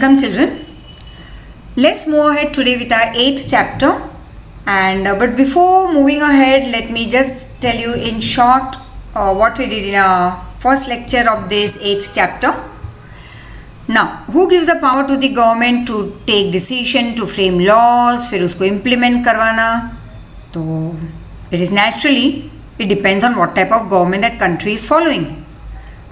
Welcome children. Let's move ahead today with our 8th chapter, and but before moving ahead, let me just tell you in short what we did in our first lecture of this 8th chapter. Now, who gives the power to the government to take decision, to frame laws, फिर उसको implement करवाना? तो it is naturally, it depends on what type of government that country is following.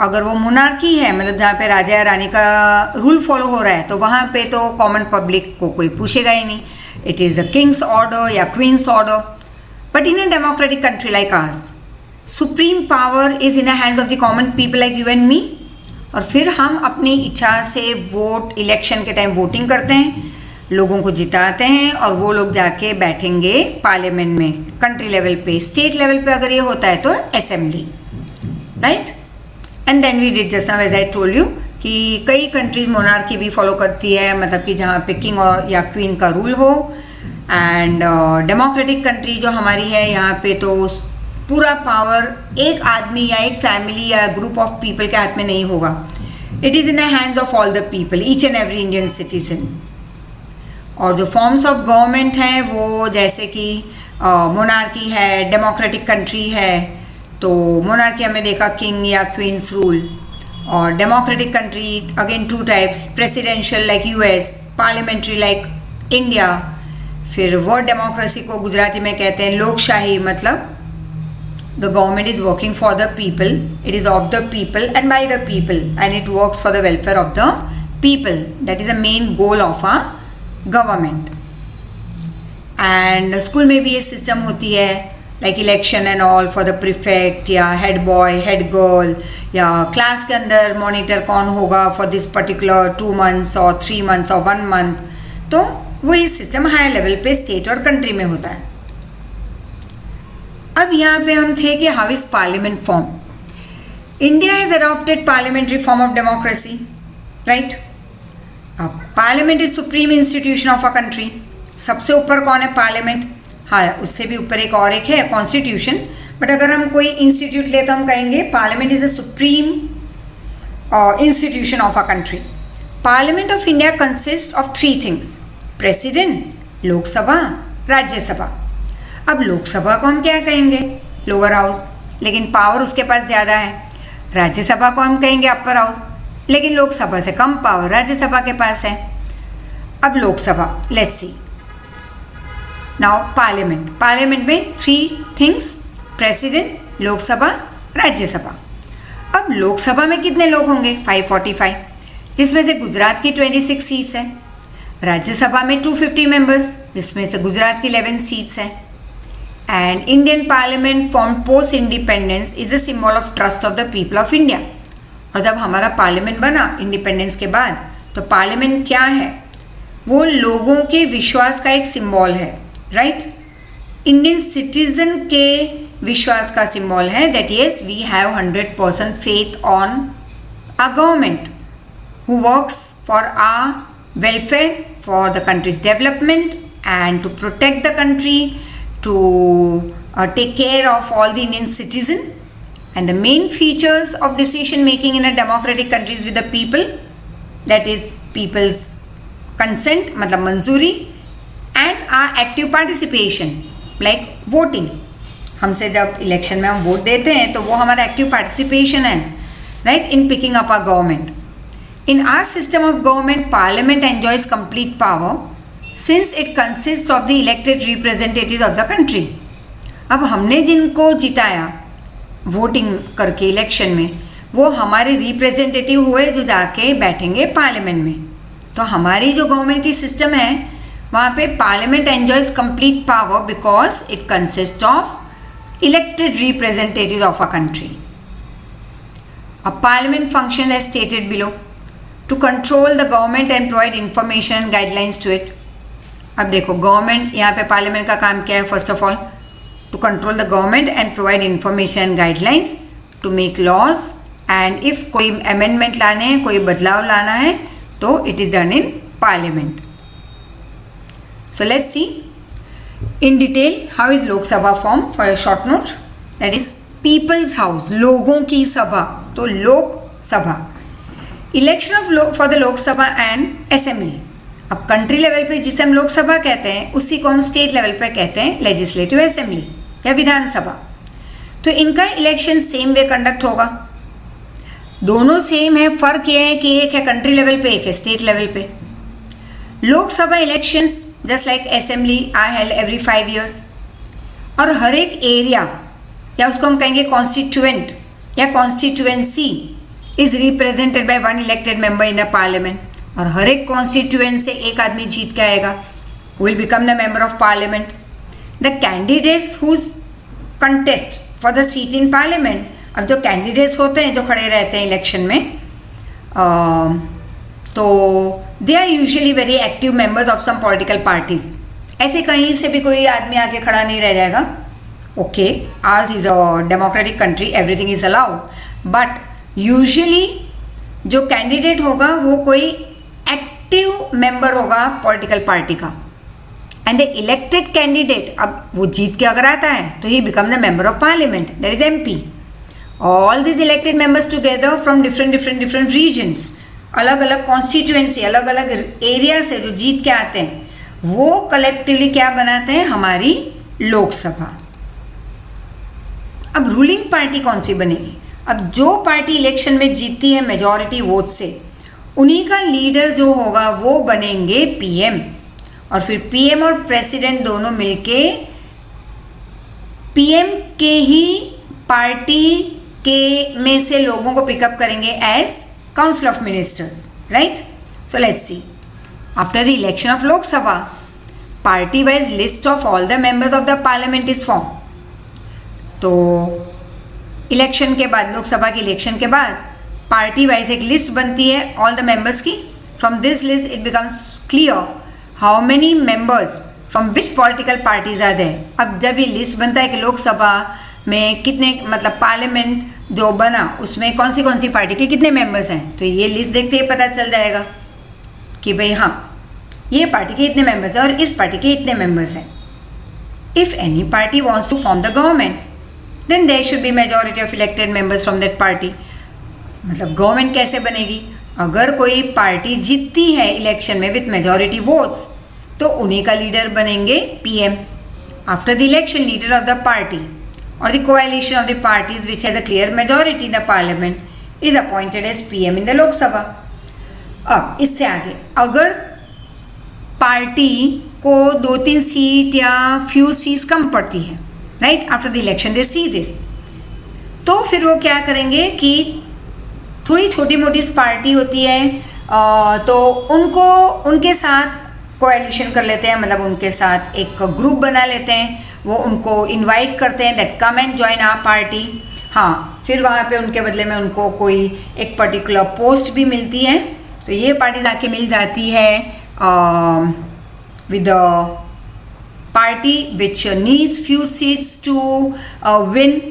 अगर वो monarchy है, मतलब जहाँ पे राजा या रानी का रूल फॉलो हो रहा है, तो वहाँ पे तो कॉमन पब्लिक को कोई पूछेगा ही नहीं. It is a king's order या queen's order. But in a democratic country like ours, supreme power is in the hands of the common people like you and me. और फिर हम अपनी इच्छा से वोट, इलेक्शन के टाइम वोटिंग करते हैं, लोगों को जिताते हैं, और वो लोग जाके बैठेंगे पार्लियामेंट में. कंट्री लेवल पे, स्टेट लेवल पे अगर ये होता है तो assembly, right. And then we did just now as I told you कि कई कंट्रीज मोनार्की भी फॉलो करती है, मतलब कि जहाँ पे किंग और या क्वीन का रूल हो. एंड डेमोक्रेटिक कंट्री जो हमारी है, यहाँ पे तो पूरा पावर एक आदमी या एक फैमिली या ग्रुप ऑफ पीपल के हाथ में नहीं होगा. It is in the hands of all the people, each and every Indian citizen. और जो फॉर्म्स ऑफ गवर्नमेंट हैं वो जैसे कि मोनार्की है, डेमोक्रेटिक कंट्री है, तो मोनार्की हमने देखा किंग या क्वींस रूल. और democratic country again two types, presidential like US, parliamentary like India. फिर वर्ड डेमोक्रेसी को गुजराती में कहते हैं लोकशाही, मतलब the government is working for the people, it is of the people and by the people, and it works for the welfare of the people. That is the main goal of a government. And school में भी ये system होती है, like election and all for the prefect या head boy, head girl, या class के अंदर monitor कौन होगा फॉर दिस पर्टिकुलर 2 months और 3 months और 1 month. तो वही सिस्टम हायर लेवल पे स्टेट और कंट्री में होता है. अब यहाँ पे हम थे कि how is parliament form. India has adopted parliamentary form of democracy, right. अब parliament is supreme institution of a country. सबसे ऊपर कौन है? पार्लियामेंट. हाँ, उससे भी ऊपर एक और एक है कॉन्स्टिट्यूशन. बट अगर हम कोई इंस्टीट्यूट ले तो हम कहेंगे parliament is the supreme institution of a country. Parliament of India consist of 3 things: president, Lok Sabha, Rajya Sabha. अब लोकसभा को हम क्या कहेंगे? लोअर हाउस, लेकिन पावर उसके पास ज़्यादा है. राज्यसभा को हम कहेंगे अपर हाउस, लेकिन लोकसभा से कम पावर राज्यसभा के पास है. अब Lok Sabha, let's see now. Parliament में 3 थिंग्स: प्रेसिडेंट, लोकसभा, राज्यसभा. अब लोकसभा में कितने लोग होंगे? 545, जिसमें से गुजरात की 26 सीट्स है. राज्यसभा में 250 मेंबर्स, जिसमें से गुजरात की 11 सीट्स है. And Indian parliament form post independence is the symbol of trust of the people of India. और जब हमारा पार्लियामेंट बना इंडिपेंडेंस के बाद, तो पार्लियामेंट क्या है? वो लोगों के विश्वास का एक सिंबल है, राइट. इंडियन सिटीजन के विश्वास का सिंबल है that yes we have 100% faith on a government who works for a welfare, for the countries development and to protect the country, to take care of all the Indian citizen. And the main features of decision making in a democratic countries with the people, that is people's consent, मतलब मंजूरी, and our active participation like voting. हमसे जब election में हम vote देते हैं तो वो हमारा एक्टिव पार्टिसिपेशन है, right, in picking up our government. In our system of government, parliament enjoys complete power since it consist of the elected representative of the country. अब हमने जिनको जिताया वोटिंग करके इलेक्शन में, वो हमारे रिप्रेजेंटेटिव हुए जो जाके बैठेंगे पार्लियामेंट में. तो हमारी जो गवर्नमेंट की सिस्टम है, वहाँ पे parliament enjoys complete power because it consist of elected representative of a country. अब parliament function as stated below: to control the government and provide information and guidelines to it. अब देखो, government, यहाँ पे parliament का काम क्या है? First of all to control the government and provide information and guidelines, to make laws, and if कोई amendment लाने हैं, कोई बदलाव लाना है, तो it is done in parliament. So let's see in detail how is Lok Sabha formed. For a short note, that is people's house, लोगों की सभा, तो लोक सभा. Election for the Lok Sabha and assembly. अब कंट्री लेवल पे जिसे हम लोकसभा कहते हैं उसी को हम स्टेट लेवल पे कहते हैं लेजिस्लेटिव असेंबली या विधानसभा। तो इनका इलेक्शन सेम वे कंडक्ट होगा, दोनों सेम है, फर्क ये है कि एक है कंट्री लेवल पे, एक है स्टेट लेवल पे। Lok Sabha elections just like assembly are held every 5 years और हर एक एरिया या उसको हम कहेंगे कॉन्स्टिट्यूएंट या constituency is represented by one elected member in the parliament. और हर एक कॉन्स्टिट्यूएंट से एक आदमी जीत के आएगा, will become the member of parliament. The candidates whose contest for the seat in parliament, अब जो कैंडिडेट्स होते हैं जो खड़े रहते हैं इलेक्शन में, तो they are usually very active members of some political parties. ऐसे कहीं से भी कोई आदमी आके खड़ा नहीं रह जाएगा। Okay, ours is a democratic country, everything is allowed, but usually जो कैंडिडेट होगा वो कोई एक्टिव मेंबर होगा पॉलिटिकल पार्टी का। एंड द इलेक्टेड कैंडिडेट, अब वो जीत के अगर आता है तो ही become the member of parliament, that is MP. All this elected members together from different regions, अलग अलग कॉन्स्टिट्यूएंसी, अलग अलग एरिया से जो जीत के आते हैं वो कलेक्टिवली क्या बनाते हैं, हमारी लोकसभा। अब रूलिंग पार्टी कौन सी बनेगी? अब जो पार्टी इलेक्शन में जीतती है मेजॉरिटी वोट से, उन्हीं का लीडर जो होगा वो बनेंगे पीएम। और फिर पीएम और प्रेसिडेंट दोनों मिलके पीएम के ही पार्टी के में से लोगों को पिकअप करेंगे as council of ministers, right? So let's see, after the election of Lok Sabha, party wise list of all the members of the parliament is formed. तो इलेक्शन के बाद, लोकसभा के इलेक्शन के बाद पार्टी वाइज एक list बनती है all the members की। From this list it becomes clear how many members from which political parties are there. अब जब ये लिस्ट बनता है कि लोकसभा में कितने, मतलब पार्लियामेंट जो बना उसमें कौन सी पार्टी के कितने मेंबर्स हैं, तो ये लिस्ट देखते ही पता चल जाएगा कि भाई हाँ, ये पार्टी के इतने मेंबर्स हैं और इस पार्टी के इतने मेंबर्स हैं। If any party wants to form the government then there should be majority of elected members from that party. मतलब गवर्नमेंट कैसे बनेगी? अगर कोई पार्टी जीतती है इलेक्शन में विथ मेजॉरिटी वोट्स तो उन्हीं का लीडर बनेंगे PM. After the election leader of the party और the coalition of the parties which has a clear majority in the parliament is appointed as PM in the Lok Sabha. अब इससे आगे अगर party को 2-3 सीट या फ्यू सीट्स कम पड़ती है, right, after the election they see this, तो फिर वो क्या करेंगे कि थोड़ी छोटी मोटी पार्टी होती है तो उनको उनके साथ कोएलिशन कर लेते हैं, मतलब उनके साथ एक ग्रुप बना लेते हैं, वो उनको इनवाइट करते हैं that come and join our party. हाँ, फिर वहाँ पे उनके बदले में उनको कोई एक पर्टिकुलर पोस्ट भी मिलती है, तो ये पार्टी जाके मिल जाती है with party which needs few seats to win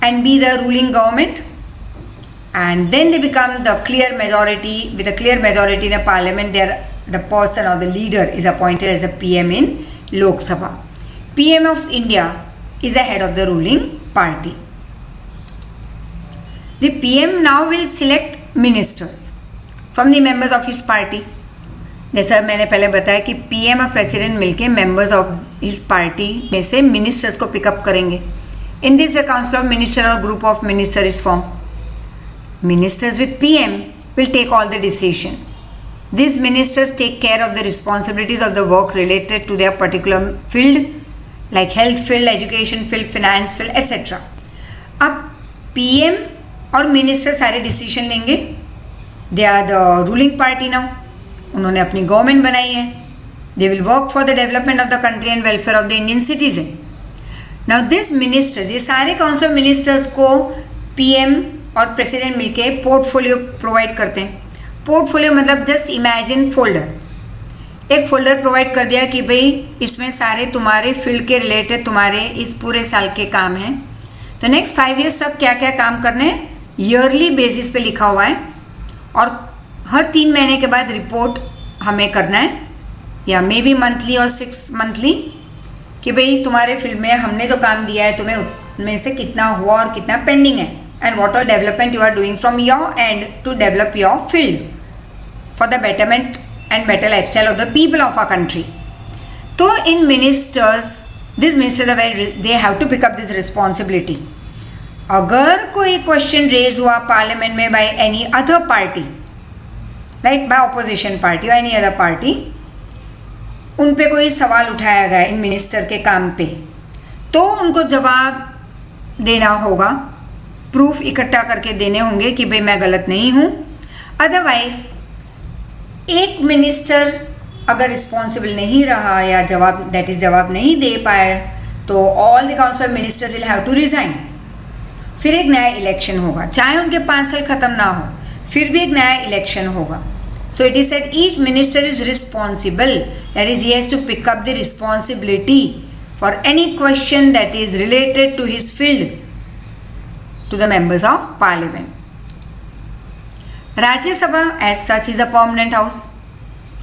and be the ruling government, and then they become the clear majority. With a clear majority in a parliament, the person or the leader is appointed as the PM in Lok Sabha. PM of India is the head of the ruling party. The PM now will select ministers from the members of his party. जैसा मैंने पहले बताया कि PM और president मिलके members of his party में से ministers को pick up करेंगे. In this way, Council of Minister or group of minister is formed. Ministers with PM will take all the decision. These ministers take care of the responsibilities of the work related to their particular field, like health field, education field, finance field, etc. अब PM और minister सारे decision लेंगे. They are the ruling party now. उन्होंने अपनी government बनाई है. They will work for the development of the country and welfare of the Indian citizen. Now this ministers, ये सारे काउंसिल ऑफ मिनिस्टर्स को पीएम और प्रेसिडेंट मिलके पोर्टफोलियो प्रोवाइड करते हैं. पोर्टफोलियो मतलब जस्ट इमेजिन फोल्डर, एक फोल्डर प्रोवाइड कर दिया कि भाई इसमें सारे तुम्हारे फील्ड के रिलेटेड तुम्हारे इस पूरे साल के काम हैं, तो नेक्स्ट 5 years तक क्या क्या काम करने हैं ईयरली बेसिस पे लिखा हुआ है, और हर 3 महीने के बाद रिपोर्ट हमें करना है, या मे बी मंथली और 6 मंथली, कि भाई तुम्हारे फील्ड में हमने जो काम दिया है तुम्हें उनमें से कितना हुआ और कितना पेंडिंग है, and what all development you are doing from your end to develop your field for the betterment and better lifestyle of the people of our country. So in ministers, these ministers are they have to pick up this responsibility. अगर कोई question raise हुआ parliament में by any other party, right, by opposition party और any other party, उन पे कोई सवाल उठाया गया इन मिनिस्टर के काम पे, तो उनको जवाब देना होगा, प्रूफ इकट्ठा करके देने होंगे कि भाई मैं गलत नहीं हूँ. अदरवाइज एक मिनिस्टर अगर रिस्पॉन्सिबल नहीं रहा या जवाब नहीं दे पाया, तो all the council minister will have to resign. फिर एक नया इलेक्शन होगा, चाहे उनके 5 साल खत्म ना हो, फिर भी एक नया इलेक्शन होगा. So it is said each minister is responsible, that is he has to pick up the responsibility for any question that is related to his field to the members of parliament. Rajya Sabha as such is a permanent house,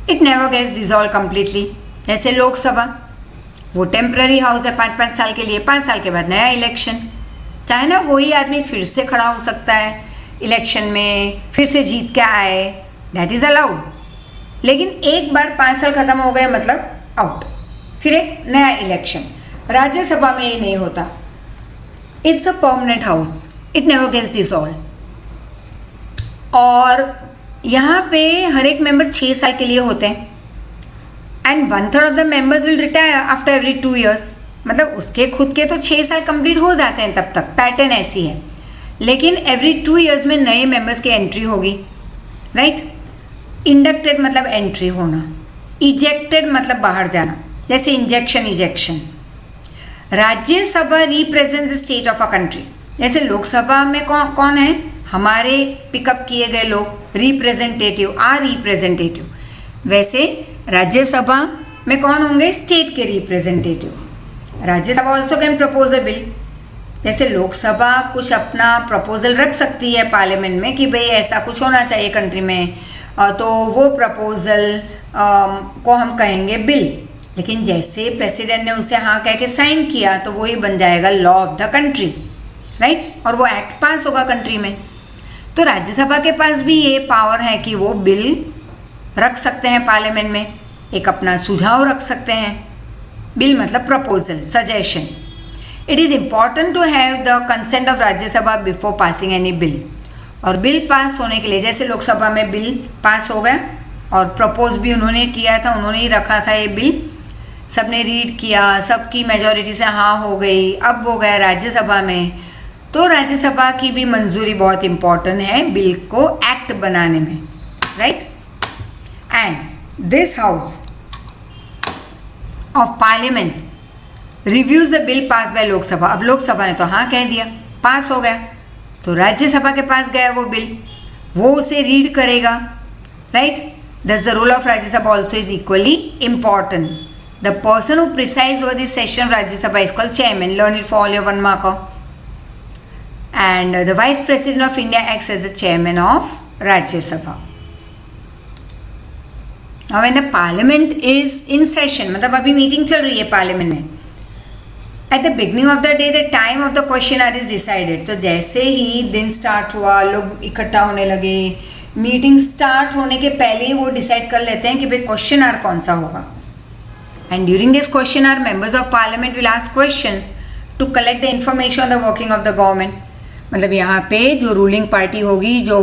it never gets dissolve completely. जैसे लोकसभा, वो temporary house है 5-5 साल के लिए, 5 साल के बाद नया इलेक्शन, चाहे ना वही आदमी फिर से खड़ा हो सकता है इलेक्शन में, फिर से जीत के आए, दैट इज़ अलाउड. लेकिन एक बार 5 साल खत्म हो गए मतलब आउट, फिर एक नया इलेक्शन. राज्यसभा में ये नहीं होता. It's a permanent house, it never gets dissolve. और यहाँ पे हर एक मेंबर 6 साल के लिए होते हैं, and 1/3 of the members will retire after every 2 years. मतलब उसके खुद के तो 6 साल कंप्लीट हो जाते हैं तब तक, पैटर्न ऐसी है. लेकिन एवरी 2 years में नए मेंबर्स की एंट्री होगी, राइट. इंडक्टेड मतलब एंट्री होना, इजेक्टेड मतलब बाहर जाना, जैसे injection ejection. Rajya Sabha represent the state of a country. जैसे लोकसभा में कौन है, हमारे पिकअप किए गए लोग, रिप्रेजेंटेटिव आर रिप्रेजेंटेटिव. वैसे राज्यसभा में कौन होंगे, स्टेट के representative. Rajya Sabha also can propose a bill. जैसे लोकसभा कुछ अपना प्रपोजल रख सकती है पार्लियामेंट में कि भाई ऐसा कुछ होना चाहिए कंट्री में, तो वो प्रपोजल को हम कहेंगे बिल. लेकिन जैसे प्रेसिडेंट ने उसे हाँ कह के साइन किया तो वही बन जाएगा law of the country, right, और वो एक्ट पास होगा कंट्री में. तो राज्यसभा के पास भी ये पावर है कि वो बिल रख सकते हैं पार्लियामेंट में, एक अपना सुझाव रख सकते हैं. बिल मतलब proposal, suggestion. It is important to have the consent of Rajya Sabha before passing any bill. और बिल पास होने के लिए, जैसे लोकसभा में बिल पास हो गया और प्रपोज भी उन्होंने किया था, उन्होंने ही रखा था ये बिल, सबने रीड किया, सबकी मेजॉरिटी से हाँ हो गई, अब वो गया राज्यसभा में. तो राज्यसभा की भी मंजूरी बहुत इम्पॉर्टेंट है बिल को एक्ट बनाने में, right. And this house of parliament reviews the bill pass by Lok Sabha. अब लोकसभा ने तो हाँ कह दिया, पास हो गया, तो राज्यसभा के पास गया वो बिल, वो उसे रीड करेगा, right. Thus the role of Rajya Sabha also is equally important. The person who presides over this session Rajya Sabha is called chairman. Learn it for all your 1 marker. And the Vice President of India acts as the Chairman of Rajya Sabha. Now when the Parliament is in session, मतलब अभी meeting चल रही है parliament में, at the beginning of the day the time of the question hour is decided. तो जैसे ही दिन start हुआ, लोग इकट्ठा होने लगे, मीटिंग स्टार्ट होने के पहले ही वो डिसाइड कर लेते हैं कि भाई क्वेश्चन आवर कौन सा होगा. And during this question hour, members of Parliament will ask questions to collect the information on the working of the government. मतलब यहाँ पे जो रूलिंग पार्टी होगी, जो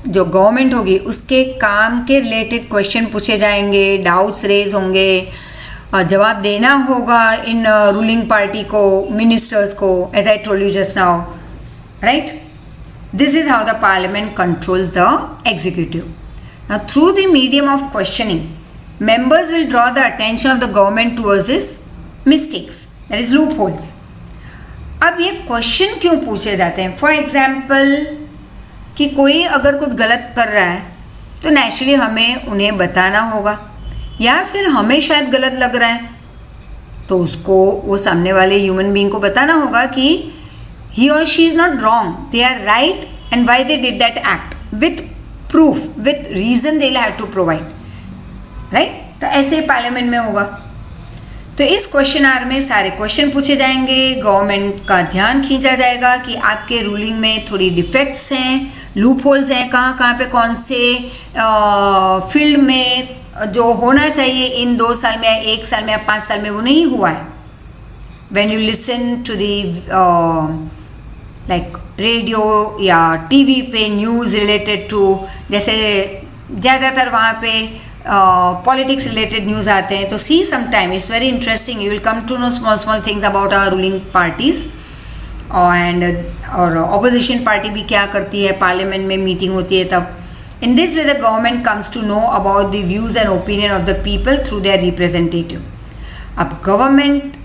गवर्नमेंट होगी, उसके काम के रिलेटेड क्वेश्चन पूछे जाएंगे, डाउट्स रेज होंगे, जवाब देना होगा इन रूलिंग पार्टी को, मिनिस्टर्स को, as I told you just now, right. This is how the parliament controls the executive. Now through the medium of questioning, members will draw the attention of the government towards its mistakes, that is loopholes. अब ये question क्यों पूछे जाते हैं? For example कि कोई अगर कुछ गलत कर रहा है तो नेचुरली हमें उन्हें बताना होगा, या फिर हमें शायद गलत लग रहा है तो उसको, वो सामने वाले ह्यूमन बीइंग को बताना होगा कि ही और she is not wrong, they are right and why they did that act with proof, with reason they have to provide, right. तो ऐसे पार्लियामेंट में होगा. तो इस क्वेश्चन आवर में सारे क्वेश्चन पूछे जाएंगे, गवर्नमेंट का ध्यान खींचा जाएगा कि आपके रूलिंग में थोड़ी डिफेक्ट्स हैं, लूप होल्स हैं, कहाँ कहाँ पे कौन से फील्ड में जो होना चाहिए इन 2 साल में या 1 साल में या 5 साल में वो नहीं हुआ है. When you listen to the like radio या टीवी पे न्यूज़ रिलेटेड टू, जैसे ज़्यादातर वहाँ पे पॉलिटिक्स रिलेटेड न्यूज़ आते हैं, तो see some time it's very interesting. You will come to know small small things about our ruling parties और ऑपोजिशन पार्टी भी क्या करती है, पार्लियामेंट में मीटिंग होती है तब. In this way the government comes to know about the views and opinion of the people through their representative. अब गवर्नमेंट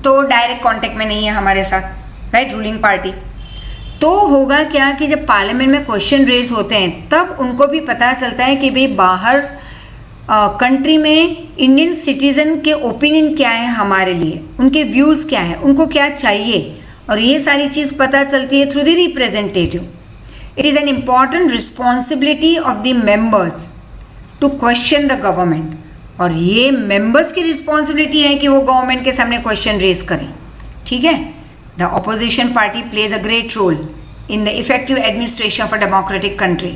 तो डायरेक्ट कांटेक्ट में नहीं है हमारे साथ, राइट, रूलिंग पार्टी. तो होगा क्या कि जब पार्लियामेंट में क्वेश्चन रेज होते हैं तब उनको भी पता चलता है कि भाई बाहर कंट्री में इंडियन सिटीज़न के ओपिनियन क्या है हमारे लिए, उनके व्यूज़ क्या है, उनको क्या चाहिए, और ये सारी चीज़ पता चलती है through the representative. It is an important responsibility of the members to question the government. और ये मेंबर्स की रिस्पॉन्सिबिलिटी है कि वो गवर्नमेंट के सामने क्वेश्चन रेज करें. ठीक है. The opposition party plays a great role in the effective administration of a democratic country.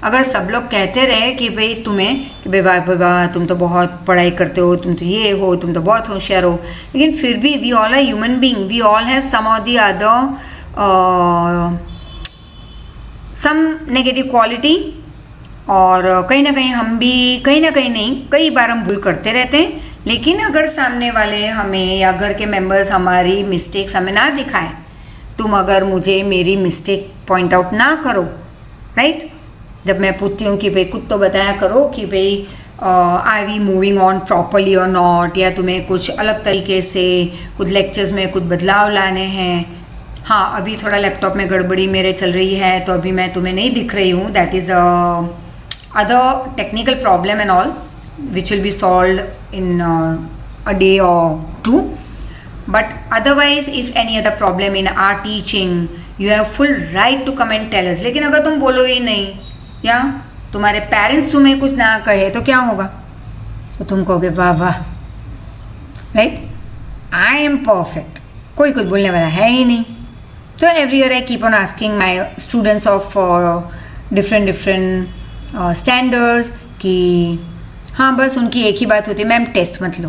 अगर सब लोग कहते रहे कि भाई तुम्हें कि भाई वाह वाह तुम तो बहुत पढ़ाई करते हो, तुम तो ये हो, तुम तो बहुत होशियार हो, लेकिन फिर भी we all are human being, we all have some of the other some negative quality, और कहीं ना कहीं हम भी कहीं ना कहीं नहीं, कई बार हम भूल करते रहते हैं. लेकिन अगर सामने वाले हमें या घर के मेंबर्स हमारी मिस्टेक्स हमें ना दिखाएं, तुम अगर मुझे मेरी मिस्टेक पॉइंट आउट ना करो, राइट, जब मैं पूछती हूँ कि भाई कुछ तो बताया करो कि भाई आई वी मूविंग ऑन प्रॉपरली और नॉट, या तुम्हें कुछ अलग तरीके से कुछ लेक्चर्स में कुछ बदलाव लाने हैं. हाँ, अभी थोड़ा लैपटॉप में गड़बड़ी मेरे चल रही है तो अभी मैं तुम्हें नहीं दिख रही हूँ, that is other technical problem and all which will be solved in a day or 2. But otherwise if any other problem in our teaching, you have full right to come and tell us. लेकिन अगर तुम बोलो ही नहीं या तुम्हारे parents तुम्हें कुछ ना कहे तो क्या होगा? तो तुम कहोगे वाह वाह, राइट, आई एम परफेक्ट, कोई कुछ बोलने वाला है ही नहीं. तो every year I keep on asking my students of different standards कि हाँ बस उनकी एक ही बात होती है, मैम टेस्ट मत लो,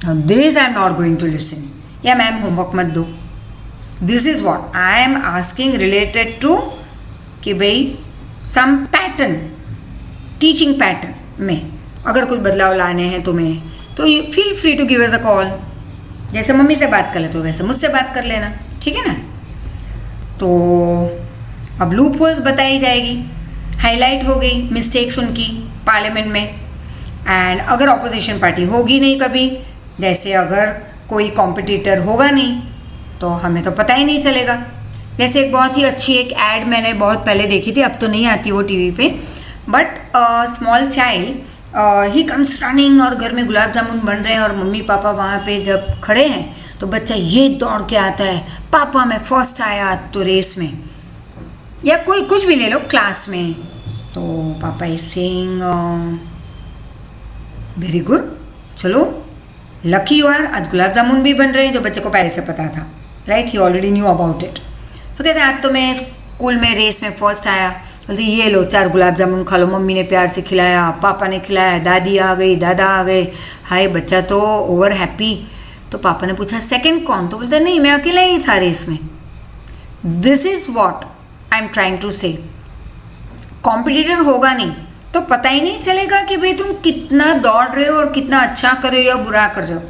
this I am not going to listen, या मैम होमवर्क मत दो. This is what I am asking related to कि भाई सम पैटर्न, टीचिंग पैटर्न में अगर कुछ बदलाव लाने हैं तुम्हें तो you feel free to give us a call. जैसे मम्मी से बात कर लेते हो वैसे मुझसे बात कर लेना, ठीक है ना. तो अब लूप होल्स बताई जाएगी, हाईलाइट हो गई मिस्टेक्स उनकी पार्लियामेंट में. एंड अगर ऑपोजिशन पार्टी होगी नहीं कभी, जैसे अगर कोई कॉम्पिटिटर होगा नहीं तो हमें तो पता ही नहीं चलेगा. जैसे एक बहुत ही अच्छी एक ऐड मैंने बहुत पहले देखी थी, अब तो नहीं आती वो टीवी पे, but small child he comes running और घर में गुलाब जामुन बन रहे हैं और मम्मी पापा वहाँ पे जब खड़े हैं तो बच्चा ये दौड़ के आता है, पापा मैं फर्स्ट आया तो रेस में, या कोई कुछ भी ले लो क्लास में, तो पापा इज सेइंग वेरी गुड, चलो लकी यू आर, आज गुलाब जामुन भी बन रहे हैं, जो बच्चे को पहले से पता था, right, he already knew about it. तो कहते हैं आज तो मैं स्कूल में रेस में फर्स्ट आया, बोलते ये लो 4 गुलाब जामुन खा लो, मम्मी ने प्यार से खिलाया, पापा ने खिलाया, दादी आ गई, दादा आ गए, हाय बच्चा तो ओवर हैप्पी. तो पापा ने पूछा सेकंड कौन, तो बोलते नहीं मैं अकेला ही था रेस में. This is what I am trying to say. Competitor होगा नहीं तो पता ही नहीं चलेगा कि भाई तुम कितना दौड़ रहे हो और कितना अच्छा कर रहे हो या बुरा कर रहे हो.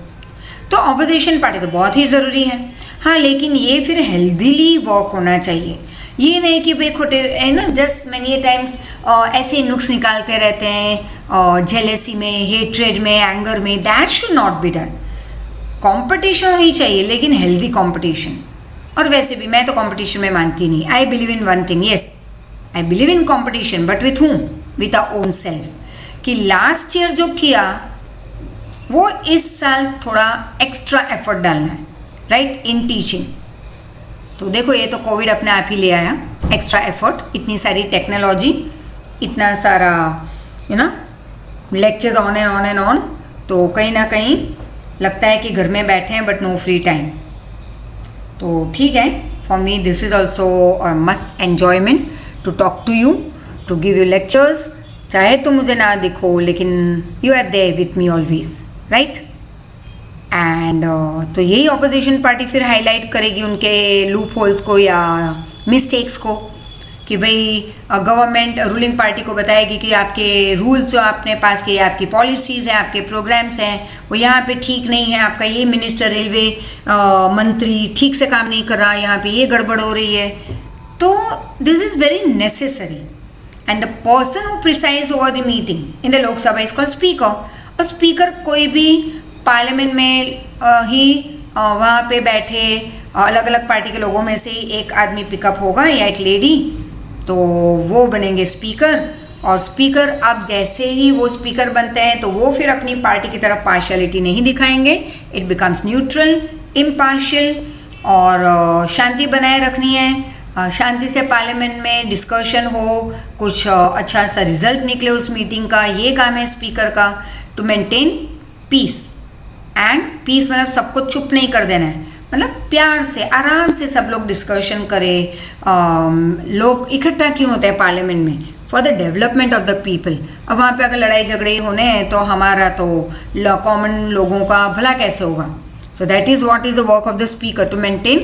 तो ऑपोजिशन पार्टी तो बहुत ही ज़रूरी है, हाँ, लेकिन ये फिर हेल्दीली वर्क होना चाहिए. ये नहीं कि भाई खोटे है ना, जस्ट मैनी टाइम्स ऐसे नुक्स निकालते रहते हैं जेलेसी में, हेट्रेड में, एंगर में. That should not be done. Competition होनी चाहिए लेकिन हेल्दी कंपटीशन. और वैसे भी मैं तो कंपटीशन में मानती नहीं. I believe in one thing, yes I believe in competition, but with whom, with our own self. कि लास्ट ईयर जो किया वो इस साल थोड़ा एक्स्ट्रा एफर्ट डालना है, राइट, इन टीचिंग. तो देखो ये तो कोविड अपने आप ही ले आया एक्स्ट्रा एफर्ट, इतनी सारी टेक्नोलॉजी, इतना सारा you know lectures on and on and on. तो कहीं ना कहीं लगता है कि घर में बैठे हैं बट नो फ्री टाइम। तो ठीक है, for me this is also must enjoyment to talk to you, to give you lectures. चाहे तो मुझे ना दिखो लेकिन you are there with me always, right. And तो यही ऑपोजिशन पार्टी फिर हाईलाइट करेगी उनके लूप होल्स को या मिस्टेक्स को, कि भाई गवर्नमेंट रूलिंग पार्टी को बताएगी कि आपके रूल्स जो आपने पास किए, आपकी पॉलिसीज़ हैं, आपके प्रोग्राम्स हैं, वो यहाँ पे ठीक नहीं है, आपका ये मिनिस्टर रेलवे मंत्री ठीक से काम नहीं कर रहा, यहाँ पे ये गड़बड़ हो रही है। तो this is very necessary and the person who precise over the meeting in the Lok Sabha is called speaker. और स्पीकर कोई भी पार्लियामेंट में ही वहाँ पे बैठे अलग अलग पार्टी के लोगों में से एक आदमी पिकअप होगा या एक लेडी, तो वो बनेंगे स्पीकर। और स्पीकर अब जैसे ही वो स्पीकर बनते हैं तो वो फिर अपनी पार्टी की तरफ पार्शियलिटी नहीं दिखाएंगे, इट बिकम्स न्यूट्रल, इम्पार्शियल, और शांति बनाए रखनी है। शांति से पार्लियामेंट में डिस्कशन हो, कुछ अच्छा सा रिजल्ट निकले उस मीटिंग का, ये काम है स्पीकर का, to maintain peace. And peace मतलब सबको चुप नहीं कर देना है, मतलब प्यार से आराम से सब लोग डिस्कशन करें। लोग इकट्ठा क्यों होते हैं पार्लियामेंट में? For the development of the people. अब वहाँ पे अगर लड़ाई झगड़े होने हैं तो हमारा तो कॉमन लोगों का भला कैसे होगा? So that is what is the work of the speaker, to maintain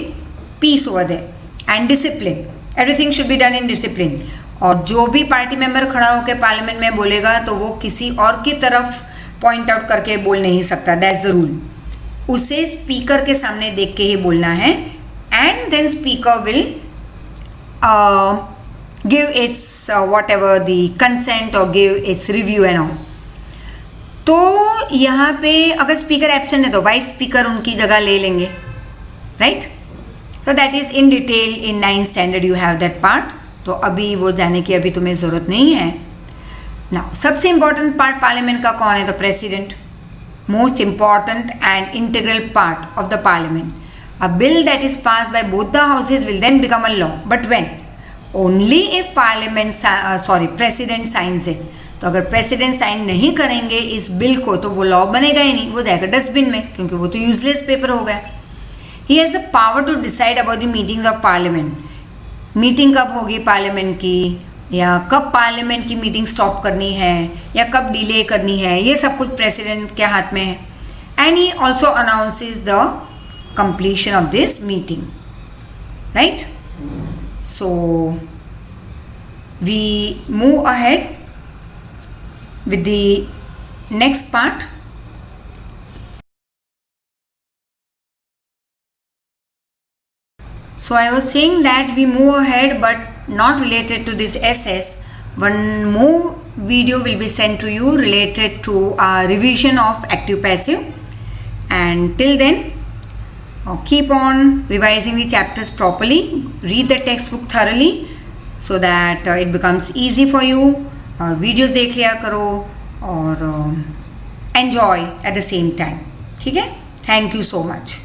peace over there and discipline. Everything should be done in discipline. और जो भी पार्टी मेंबर खड़ा होकर पार्लियामेंट में बोलेगा तो वो किसी और की तरफ पॉइंट आउट करके बोल नहीं सकता, दैट्स द रूल। उसे स्पीकर के सामने देख के ही बोलना है and then speaker will give its whatever the consent और give its review and all. तो यहाँ पे अगर स्पीकर एब्सेंट है तो वाइस स्पीकर उनकी जगह ले लेंगे, right. So that is in detail in 9th standard you have that part. तो अभी वो जाने की अभी तुम्हें ज़रूरत नहीं है। नाउ सबसे इंपॉर्टेंट पार्ट पार्लियामेंट का कौन है? तो president, most important and integral part of the parliament. A bill that is passed by both the houses will then become a law. But when? Only if president signs it. तो अगर president sign नहीं करेंगे इस bill को तो वो law बनेगा ही नहीं, वो जाएगा डस्टबिन में, क्योंकि वो तो यूजलेस पेपर हो गया। He has the power to decide about the meetings of parliament. Meeting कब होगी पार्लियामेंट की, या कब पार्लियामेंट की मीटिंग स्टॉप करनी है या कब डिले करनी है, ये सब कुछ प्रेसिडेंट के हाथ में है। And he also announces the completion of this meeting, right. So we move ahead with the next part. So I was saying that we move ahead, but not related to this SS. One more video will be sent to you related to our revision of active passive. And till then, keep on revising the chapters properly. Read the textbook thoroughly so that it becomes easy for you. Videos देख लिया करो और enjoy at the same time. ठीक है? Thank you so much.